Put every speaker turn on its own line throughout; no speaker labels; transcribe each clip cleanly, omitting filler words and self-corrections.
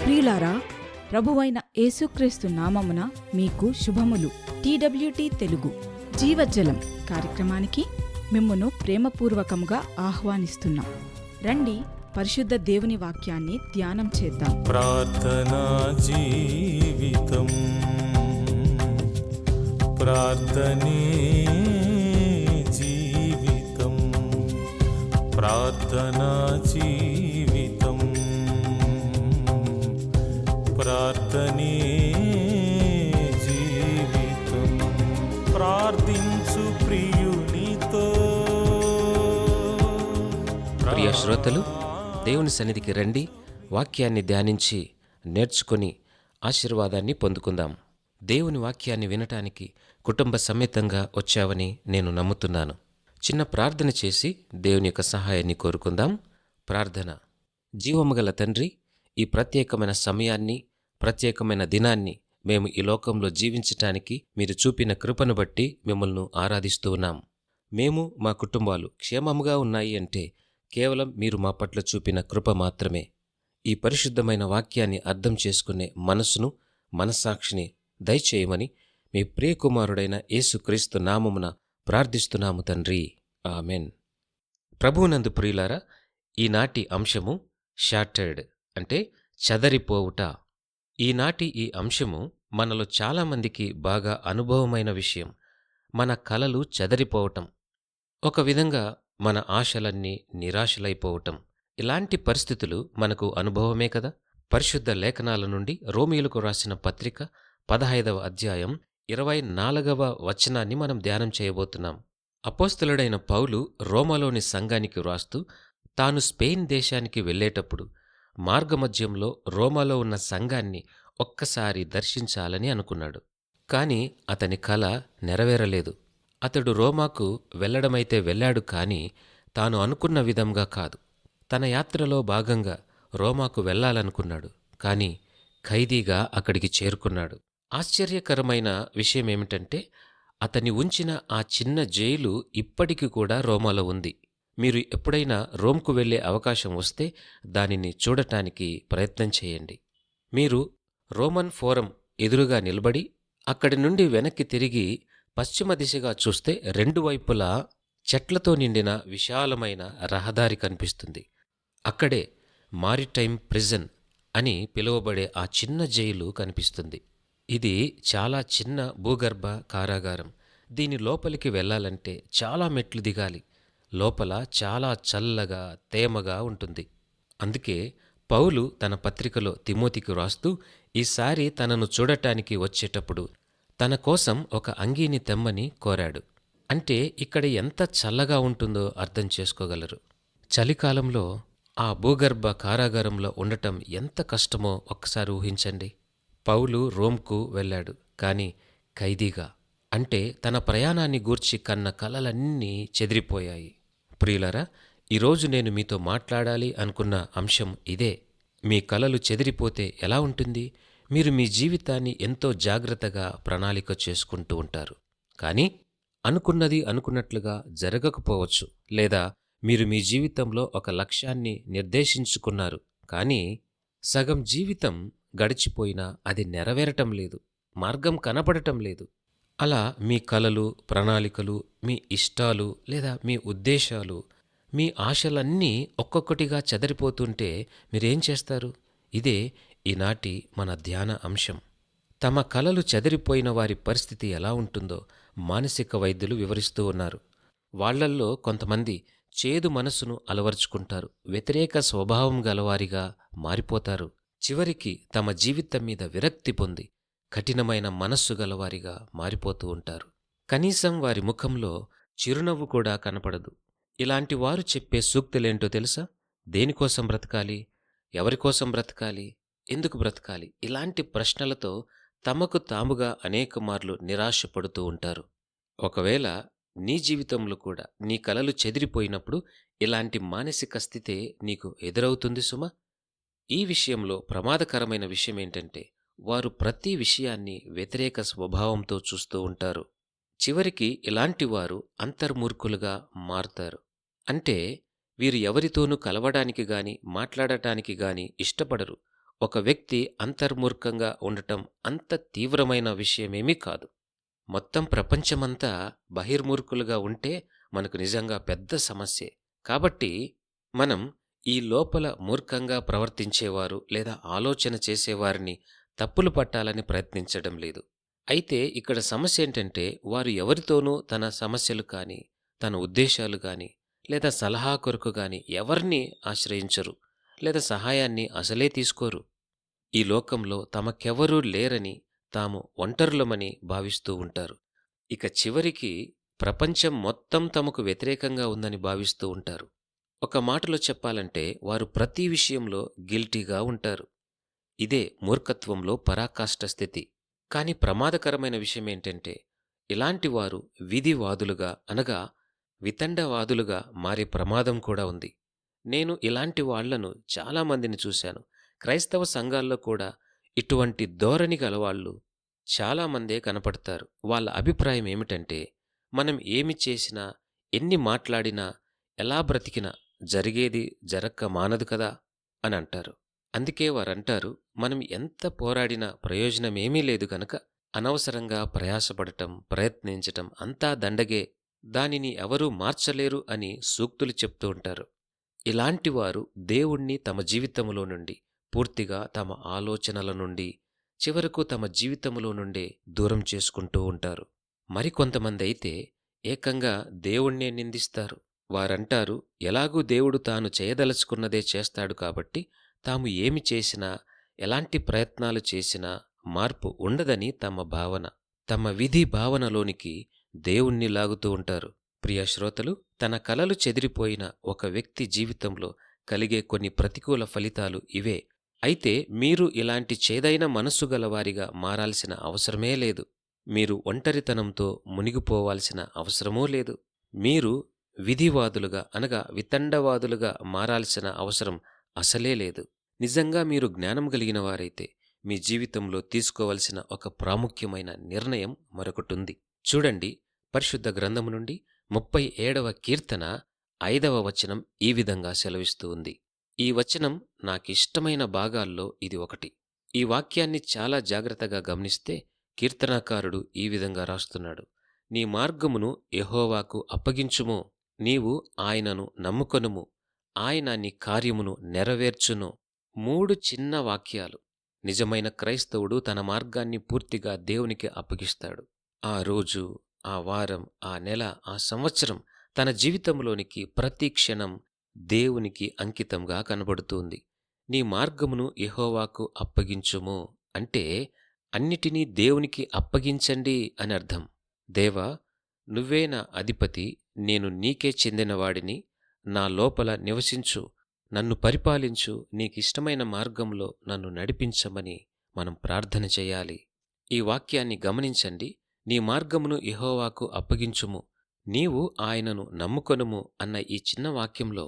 ప్రియులారా, ప్రభువైన యేసుక్రీస్తు నామమున మీకు శుభములు. TWT తెలుగు జీవజలం కార్యక్రమానికి మిమ్మును ప్రేమపూర్వకముగా ఆహ్వానిస్తున్నాం. రండి, పరిశుద్ధ దేవుని వాక్యాన్ని ధ్యానం చేద్దాం.
ప్రార్థనా జీవితం, ప్రార్థనే జీవితం, ప్రార్థనా జీవితం, ప్రార్థనే జీవితం. ప్రార్థించు ప్రియునితో.
ప్రియ శ్రోతలు, దేవుని సన్నిధికి రండి, వాక్యాన్ని ధ్యానించి నేర్చుకొని ఆశీర్వాదాన్ని పొందుకుందాం. దేవుని వాక్యాన్ని వినటానికి కుటుంబ సమేతంగా వచ్చావని నేను నమ్ముతున్నాను. చిన్న ప్రార్థన చేసి దేవుని యొక్క సహాయాన్ని కోరుకుందాం. ప్రార్థన. జీవముగల తండ్రి, ఈ ప్రత్యేకమైన సమయాన్ని, ప్రత్యేకమైన దినాన్ని మేము ఈ లోకంలో జీవించటానికి మీరు చూపిన కృపను బట్టి మిమ్మల్ని ఆరాధిస్తూ ఉన్నాం. మేము మా కుటుంబాలు క్షేమముగా ఉన్నాయి అంటే కేవలం మీరు మా పట్ల చూపిన కృప మాత్రమే. ఈ పరిశుద్ధమైన వాక్యాన్ని అర్థం చేసుకునే మనసును, మనస్సాక్షిని దయచేయమని మీ ప్రియకుమారుడైన యేసుక్రీస్తు నామమున ప్రార్థిస్తున్నాము తండ్రి. ఆమెన్. ప్రభువునందు ప్రియులారా, ఈనాటి అంశము షాటర్డ్ అంటే చెదరిపోవుట. ఈనాటి ఈ అంశము మనలో చాలామందికి బాగా అనుభవమైన విషయం. మన కలలు చెదరిపోవటం, ఒక విధంగా మన ఆశలన్నీ నిరాశలైపోవటం. ఇలాంటి పరిస్థితులు మనకు అనుభవమే కదా. పరిశుద్ధ లేఖనాల నుండి రోమీయులకు రాసిన పత్రిక 15వ అధ్యాయం 24వ వచనాన్ని మనం ధ్యానం చేయబోతున్నాం. అపోస్తలుడైన పౌలు రోమాలోని సంఘానికి వ్రాస్తూ తాను స్పెయిన్ దేశానికి వెళ్ళేటప్పుడు మార్గమధ్యంలో రోమాలో ఉన్న సంఘాన్ని ఒక్కసారి దర్శించాలని అనుకున్నాడు. కాని అతని కల నెరవేరలేదు. అతడు రోమాకు వెళ్లడమైతే వెళ్ళాడు, కానీ తాను అనుకున్న విధంగా కాదు. తన యాత్రలో భాగంగా రోమాకు వెళ్లాలనుకున్నాడు, కానీ ఖైదీగా అక్కడికి చేరుకున్నాడు. ఆశ్చర్యకరమైన విషయమేమిటంటే, అతన్ని ఉంచిన ఆ చిన్న జైలు ఇప్పటికి కూడా రోమాలో ఉంది. మీరు ఎప్పుడైనా రోమ్కు వెళ్లే అవకాశం వస్తే దానిని చూడటానికి ప్రయత్నం చేయండి. మీరు రోమన్ ఫోరం ఎదురుగా నిలబడి అక్కడి నుండి వెనక్కి తిరిగి పశ్చిమ దిశగా చూస్తే రెండు వైపులా చెట్లతో నిండిన విశాలమైన రహదారి కనిపిస్తుంది. అక్కడే మారిటైమ్ ప్రిజన్ అని పిలువబడే ఆ చిన్న జైలు కనిపిస్తుంది. ఇది చాలా చిన్న భూగర్భ కారాగారం. దీని లోపలికి వెళ్లాలంటే చాలా మెట్లు దిగాలి. లోపల చాలా చల్లగా, తేమగా ఉంటుంది. అందుకే పౌలు తన పత్రికలో తిమోతికి రాస్తూ ఈసారి తనను చూడటానికి వచ్చేటప్పుడు తన కోసం ఒక అంగీని తెమ్మని కోరాడు. అంటే ఇక్కడ ఎంత చల్లగా ఉంటుందో అర్థం చేసుకోగలరు. చలికాలంలో ఆ భూగర్భ కారాగారంలో ఉండటం ఎంత కష్టమో ఒక్కసారి ఊహించండి. పౌలు రోమ్కు వెళ్ళాడు, కానీ ఖైదీగా. అంటే తన ప్రయాణాన్ని గూర్చి కన్న కలలన్నీ చెదిరిపోయాయి. ప్రియులారా, ఈరోజు నేను మీతో మాట్లాడాలి అనుకున్న అంశం ఇదే. మీ కలలు చెదిరిపోతే ఎలా ఉంటుంది? మీరు మీ జీవితాన్ని ఎంతో జాగ్రత్తగా ప్రణాళిక చేసుకుంటూ ఉంటారు, కానీ అనుకున్నది అనుకున్నట్లుగా జరగకపోవచ్చు. లేదా మీరు మీ జీవితంలో ఒక లక్ష్యాన్ని నిర్దేశించుకున్నారు, కానీ సగం జీవితం గడిచిపోయినా అది నెరవేరటం లేదు, మార్గం కనపడటం లేదు. అలా మీ కలలు, ప్రణాళికలు, మీ ఇష్టాలు లేదా మీ ఉద్దేశాలు, మీ ఆశలన్నీ ఒక్కొక్కటిగా చెదరిపోతుంటే మీరేం చేస్తారు? ఇదే ఈనాటి మన ధ్యాన అంశం. తమ కలలు చెదిరిపోయిన వారి పరిస్థితి ఎలా ఉంటుందో మానసిక వైద్యులు వివరిస్తూ ఉన్నారు. వాళ్లల్లో కొంతమంది చేదు మనసును అలవర్చుకుంటారు, వ్యతిరేక స్వభావం గలవారిగా మారిపోతారు. చివరికి తమ జీవితం మీద విరక్తి పొంది కఠినమైన మనస్సు గలవారిగా మారిపోతూ ఉంటారు. కనీసం వారి ముఖంలో చిరునవ్వు కూడా కనపడదు. ఇలాంటి వారు చెప్పే సూక్తులేంటో తెలుసా? దేనికోసం బ్రతకాలి? ఎవరికోసం బ్రతకాలి? ఎందుకు బ్రతకాలి? ఇలాంటి ప్రశ్నలతో తమకు తాముగా అనేక మార్లు నిరాశపడుతూ ఉంటారు. ఒకవేళ నీ జీవితంలో కూడా నీ కలలు చెదిరిపోయినప్పుడు ఇలాంటి మానసిక స్థితే నీకు ఎదురవుతుంది సుమా. ఈ విషయంలో ప్రమాదకరమైన విషయమేంటంటే, వారు ప్రతి విషయాన్ని వ్యతిరేక స్వభావంతో చూస్తూ ఉంటారు. చివరికి ఇలాంటి వారు అంతర్మూర్ఖులుగా మారతారు. అంటే వీరు ఎవరితోనూ కలవడానికి గాని మాట్లాడటానికి గాని ఇష్టపడరు. ఒక వ్యక్తి అంతర్మూర్ఖంగా ఉండటం అంత తీవ్రమైన విషయమేమీ కాదు. మొత్తం ప్రపంచమంతా బహిర్మూర్ఖులుగా ఉంటే మనకు నిజంగా పెద్ద సమస్యే. కాబట్టి మనం ఈ లోపల మూర్ఖంగా ప్రవర్తించేవారు లేదా ఆలోచన చేసేవారిని తప్పులు పట్టాలని ప్రయత్నించడం లేదు. అయితే ఇక్కడ సమస్య ఏంటంటే, వారు ఎవరితోనూ తన సమస్యలు కానీ, తన ఉద్దేశాలు కానీ, లేదా సలహా కొరకు గాని ఎవరినీ ఆశ్రయించరు, లేదా సహాయాన్ని అసలే తీసుకోరు. ఈ లోకంలో తమకెవరూ లేరని, తాము ఒంటరులమని భావిస్తూ ఉంటారు. ఇక చివరికి ప్రపంచం మొత్తం తమకు వ్యతిరేకంగా ఉందని భావిస్తూ ఉంటారు. ఒక మాటలో చెప్పాలంటే వారు ప్రతి విషయంలో గిల్టీగా ఉంటారు. ఇదే మూర్ఖత్వంలో పరాకాష్ఠ స్థితి. కాని ప్రమాదకరమైన విషయమేంటంటే, ఇలాంటి వారు విధివాదులుగా అనగా వితండవాదులుగా మారే ప్రమాదం కూడా ఉంది. నేను ఇలాంటి వాళ్లను చాలామందిని చూశాను. క్రైస్తవ సంఘాల్లో కూడా ఇటువంటి ధోరణి గలవాళ్లు చాలామందే కనపడతారు. వాళ్ళ అభిప్రాయం ఏమిటంటే, మనం ఏమి చేసినా, ఎన్ని మాట్లాడినా, ఎలా బ్రతికినా జరిగేది జరక్క మానదు కదా అని అంటారు. అందుకే వారంటారు, మనం ఎంత పోరాడినా ప్రయోజనమేమీ లేదు గనక అనవసరంగా ప్రయాసపడటం, ప్రయత్నించటం అంతా దండగే, దానిని ఎవరూ మార్చలేరు అని సూక్తులు చెప్తూ ఉంటారు. ఇలాంటివారు దేవుణ్ణి తమ జీవితంలో నుండి పూర్తిగా, తమ ఆలోచనల నుండి, చివరకు తమ జీవితంలో నుండే దూరం చేసుకుంటూ ఉంటారు. మరికొంతమంది అయితే ఏకంగా దేవుణ్ణే నిందిస్తారు. వారంటారు, ఎలాగూ దేవుడు తాను చేయదలుచుకున్నదే చేస్తాడు కాబట్టి తాము ఏమి చేసినా, ఎలాంటి ప్రయత్నాలు చేసినా మార్పు ఉండదని తమ భావన. తమ విధి భావనలోనికి దేవుణ్ణి లాగుతూ ఉంటారు. ప్రియ శ్రోతలు, తన కలలు చెదిరిపోయిన ఒక వ్యక్తి జీవితంలో కలిగే కొన్ని ప్రతికూల ఫలితాలు ఇవే. అయితే మీరు ఇలాంటి చేదైన మనస్సు గలవారిగా మారాల్సిన అవసరమే లేదు. మీరు ఒంటరితనంతో మునిగిపోవాల్సిన అవసరమూ లేదు. మీరు విధివాదులుగా అనగా వితండవాదులుగా మారాల్సిన అవసరం అసలే లేదు. నిజంగా మీరు జ్ఞానం కలిగిన వారైతే మీ జీవితంలో తీసుకోవలసిన ఒక ప్రాముఖ్యమైన నిర్ణయం మరొకటుంది. చూడండి, పరిశుద్ధ గ్రంథము నుండి 37వ కీర్తన 5వ వచనం ఈ విధంగా సెలవిస్తూ ఉంది. ఈ వచనం నాకిష్టమైన భాగాల్లో ఇది ఒకటి. ఈ వాక్యాన్ని చాలా జాగ్రత్తగా గమనిస్తే కీర్తనాకారుడు ఈ విధంగా రాస్తున్నాడు: నీ మార్గమును యెహోవాకు అప్పగించుము, నీవు ఆయనను నమ్ముకొనుము, ఆయన నీ కార్యమును నెరవేర్చును. 3 చిన్న వాక్యాలు. నిజమైన క్రైస్తవుడు తన మార్గాన్ని పూర్తిగా దేవునికి అప్పగిస్తాడు. ఆ రోజు, ఆ వారం, ఆ నెల, ఆ సంవత్సరం తన జీవితంలోనికి ప్రతి క్షణం దేవునికి అంకితంగా కనబడుతుంది. నీ మార్గమును యెహోవాకు అప్పగించుము అంటే అన్నిటినీ దేవునికి అప్పగించండి అని అర్థం. దేవా, నువ్వే నా అధిపతి, నేను నీకే చెందినవాడిని, నా లోపల నివసించు, నన్ను పరిపాలించు, నీకిష్టమైన మార్గంలో నన్ను నడిపించమని మనం ప్రార్థన చేయాలి. ఈ వాక్యాన్ని గమనించండి. నీ మార్గమును యెహోవాకు అప్పగించుము, నీవు ఆయనను నమ్ముకొనుము అన్న ఈ చిన్న వాక్యంలో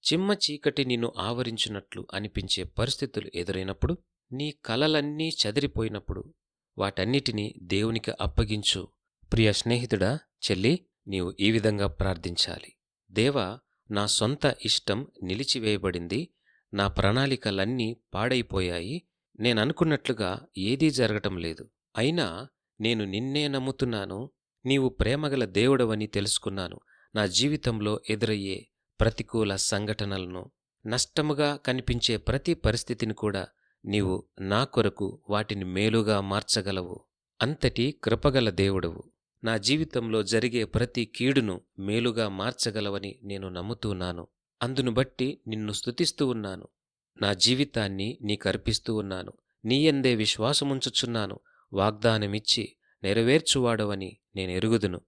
చిమ్మ చీకటి నిన్ను ఆవరించినట్లు అనిపించే పరిస్థితులు ఎదురైనప్పుడు, నీ కలలన్నీ చెదిరిపోయినప్పుడు వాటన్నిటినీ దేవునికి అప్పగించు. ప్రియ స్నేహితుడా, చెల్లి, నీవు ఈ విధంగా ప్రార్థించాలి: దేవా, నా సొంత ఇష్టం నిలిచివేయబడింది, నా ప్రణాళికలన్నీ పాడైపోయాయి, నేననుకున్నట్లుగా ఏదీ జరగటం లేదు. అయినా నేను నిన్నే నమ్ముతున్నాను, నీవు ప్రేమగల దేవుడవని తెలుసుకున్నాను. నా జీవితంలో ఎదురయ్యే ప్రతికూల సంఘటనలను, నష్టముగా కనిపించే ప్రతి పరిస్థితిని కూడా నీవు నా కొరకు వాటిని మేలుగా మార్చగలవు. అంతటి కృపగల దేవుడవు. నా జీవితంలో జరిగే ప్రతి కీడును మేలుగా మార్చగలవని నేను నమ్ముతున్నాను. అందును బట్టి నిన్ను స్తుతిస్తూ ఉన్నాను. నా జీవితాన్ని నీకర్పిస్తూ ఉన్నాను. నీయందే విశ్వాసముంచుచున్నాను. వాగ్దానమిచ్చి నెరవేర్చువాడవని నేనెరుగుదును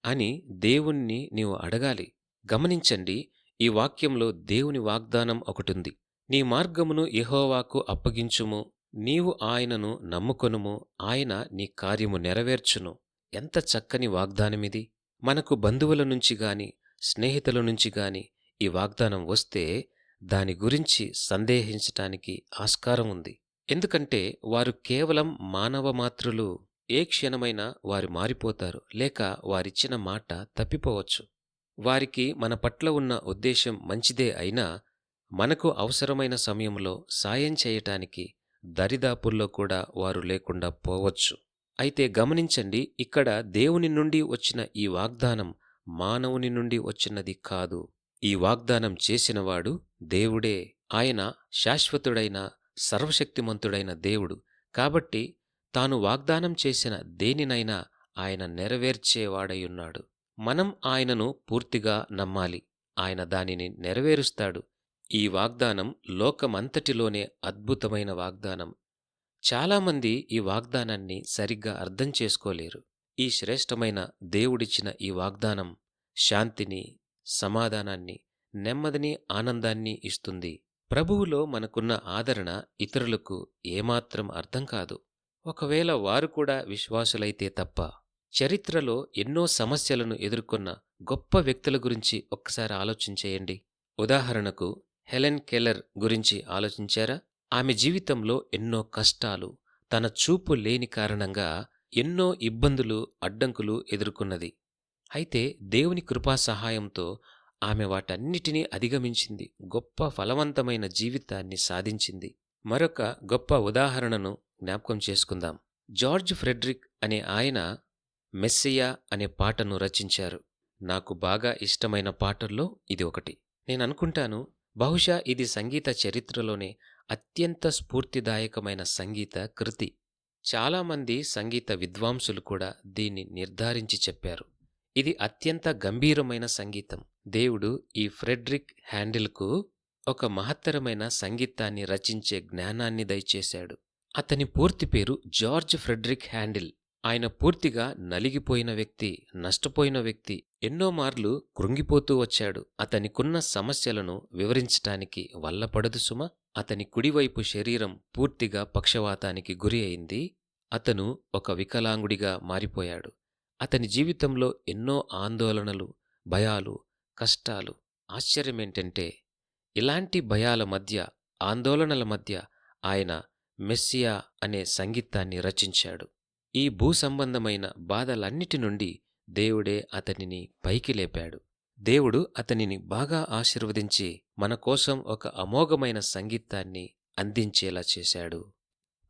అని దేవుణ్ణి నీవు అడగాలి. గమనించండి, ఈ వాక్యంలో దేవుని వాగ్దానం ఒకటుంది: నీ మార్గమును యెహోవాకు అప్పగించుము, నీవు ఆయనను నమ్ముకొనుము, ఆయన నీ కార్యము నెరవేర్చును. ఎంత చక్కని వాగ్దానమిది! మనకు బంధువుల నుంచి గాని, స్నేహితుల నుంచి గాని ఈ వాగ్దానం వస్తే దాని గురించి సందేహించటానికి ఆస్కారం ఉంది. ఎందుకంటే వారు కేవలం మానవ మాత్రులు. ఏ క్షణమైనా వారు మారిపోతారు, లేక వారిచ్చిన మాట తప్పిపోవచ్చు. వారికి మన పట్ల ఉన్న ఉద్దేశం మంచిదే అయినా మనకు అవసరమైన సమయంలో సాయం చేయటానికి దరిదాపుల్లో కూడా వారు లేకుండా పోవచ్చు. అయితే గమనించండి, ఇక్కడ దేవుని నుండి వచ్చిన ఈ వాగ్దానం మానవుని నుండి వచ్చినది కాదు. ఈ వాగ్దానం చేసినవాడు దేవుడే. ఆయన శాశ్వతుడైన సర్వశక్తిమంతుడైన దేవుడు. కాబట్టి తాను వాగ్దానం చేసిన దేనినైనా ఆయన నెరవేర్చేవాడయున్నాడు. మనం ఆయనను పూర్తిగా నమ్మాలి. ఆయన దానిని నెరవేరుస్తాడు. ఈ వాగ్దానం లోకమంతటిలోనే అద్భుతమైన వాగ్దానం. చాలామంది ఈ వాగ్దానాన్ని సరిగ్గా అర్థం చేసుకోలేరు. ఈ శ్రేష్టమైన దేవుడిచ్చిన ఈ వాగ్దానం శాంతిని, సమాధానాన్ని, నెమ్మదిని, ఆనందాన్ని ఇస్తుంది. ప్రభువులో మనకున్న ఆదరణ ఇతరులకు ఏమాత్రం అర్థం కాదు. ఒకవేళ వారు కూడా విశ్వాసులైతే తప్ప. చరిత్రలో ఎన్నో సమస్యలను ఎదుర్కొన్న గొప్ప వ్యక్తుల గురించి ఒక్కసారి ఆలోచించేయండి. ఉదాహరణకు హెలెన్ కెల్లర్ గురించి ఆలోచించారా? ఆమె జీవితంలో ఎన్నో కష్టాలు, తన చూపు లేని కారణంగా ఎన్నో ఇబ్బందులు, అడ్డంకులు ఎదుర్కొన్నది. అయితే దేవుని కృపా సహాయంతో ఆమె వాటన్నిటినీ అధిగమించింది. గొప్ప ఫలవంతమైన జీవితాన్ని సాధించింది. మరొక గొప్ప ఉదాహరణను జ్ఞాపకం చేసుకుందాం. జార్జ్ ఫ్రెడ్రిక్ అనే ఆయన మెస్సియా అనే పాటను రచించారు. నాకు బాగా ఇష్టమైన పాటల్లో ఇది ఒకటి. నేననుకుంటాను, బహుశా ఇది సంగీత చరిత్రలోనే అత్యంత స్ఫూర్తిదాయకమైన సంగీత కృతి. చాలామంది సంగీత విద్వాంసులు కూడా దీన్ని నిర్ధారించి చెప్పారు. ఇది అత్యంత గంభీరమైన సంగీతం. దేవుడు ఈ ఫ్రెడ్రిక్ హ్యాండిల్కు ఒక మహత్తరమైన సంగీతాన్ని రచించే జ్ఞానాన్ని దయచేశాడు. అతని పూర్తి పేరు జార్జ్ ఫ్రెడ్రిక్ హ్యాండిల్. ఆయన పూర్తిగా నలిగిపోయిన వ్యక్తి, నష్టపోయిన వ్యక్తి. ఎన్నో మార్లు కృంగిపోతూ వచ్చాడు. అతనికున్న సమస్యలను వివరించటానికి వల్లపడదు సుమ. అతని కుడివైపు శరీరం పూర్తిగా పక్షవాతానికి గురి అయింది. అతను ఒక వికలాంగుడిగా మారిపోయాడు. అతని జీవితంలో ఎన్నో ఆందోళనలు, భయాలు, కష్టాలు. ఆశ్చర్యమేంటంటే, ఇలాంటి భయాల మధ్య, ఆందోళనల మధ్య ఆయన మెస్సియా అనే సంగీతాన్ని రచించాడు. ఈ భూసంబంధమైన బాధలన్నిటి నుండి దేవుడే అతనిని పైకి లేపాడు. దేవుడు అతనిని బాగా ఆశీర్వదించి మన కోసం ఒక అమోఘమైన సంగీతాన్ని అందించేలా చేశాడు.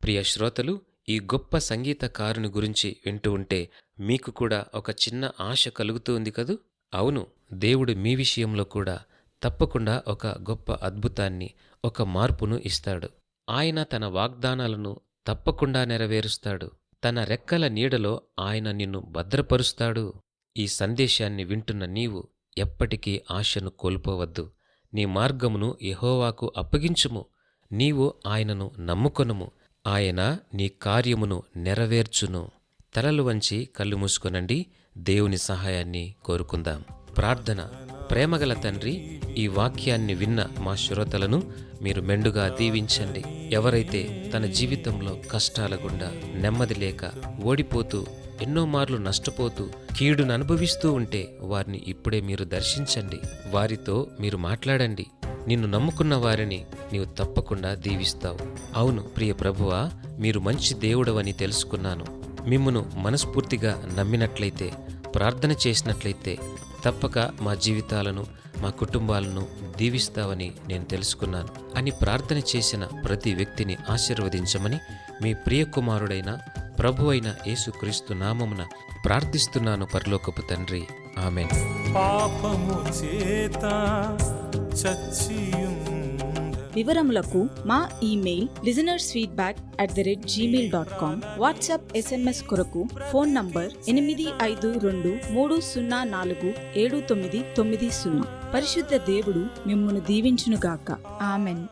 ప్రియ శ్రోతలు, ఈ గొప్ప సంగీతకారుని గురించి వింటూ ఉంటే మీకు కూడా ఒక చిన్న ఆశ కలుగుతూ ఉంది కదూ? అవును, దేవుడు మీ విషయంలో కూడా తప్పకుండా ఒక గొప్ప అద్భుతాన్ని, ఒక మార్పును ఇస్తాడు. ఆయన తన వాగ్దానాలను తప్పకుండా నెరవేరుస్తాడు. తన రెక్కల నీడలో ఆయన నిన్ను భద్రపరుస్తాడు. ఈ సందేశాన్ని వింటున్న నీవు ఎప్పటికీ ఆశను కోల్పోవద్దు. నీ మార్గమును యెహోవాకు అప్పగించుము. నీవు ఆయనను నమ్ముకొనుము. ఆయన నీ కార్యమును నెరవేర్చును. తలలు వంచి కళ్ళు మూసుకొనండి. దేవుని సహాయాన్ని కోరుకుందాం. ప్రార్థన. ప్రేమగల తండ్రి, ఈ వాక్యాన్ని విన్న మా శ్రోతలను మీరు మెండుగా దీవించండి. ఎవరైతే తన జీవితంలో కష్టాల గుండా, నెమ్మది లేక, ఓడిపోతూ, ఎన్నో మార్లు నష్టపోతూ, కీడును అనుభవిస్తూ ఉంటే వారిని ఇప్పుడే మీరు దర్శించండి. వారితో మీరు మాట్లాడండి. నిన్ను నమ్ముకున్న వారిని నీవు తప్పకుండా దీవిస్తావు. అవును ప్రియ ప్రభువా, మీరు మంచి దేవుడవని తెలుసుకున్నాను. మిమ్మును మనస్ఫూర్తిగా నమ్మినట్లయితే, ప్రార్థన చేసినట్లయితే తప్పక మా జీవితాలను, మా కుటుంబాలను దీవిస్తావని నేను తెలుసుకున్నాను అని ప్రార్థన చేసిన ప్రతి వ్యక్తిని ఆశీర్వదించమని మీ ప్రియకుమారుడైన ప్రభువైన యేసుక్రీస్తు నామమున ప్రార్థిస్తున్నాను పరలోకపు తండ్రి. ఆమేన్.
పాపము చేత చచ్చియుండ
వివరములకు మా ఇమెయిల్ listenersfeedback@gmail.com, వాట్సాప్ SMS కొరకు ఫోన్ నంబర్ 8523047990. పరిశుద్ధ దేవుడు మిమ్మును దీవించునుగాక. ఆమెన్.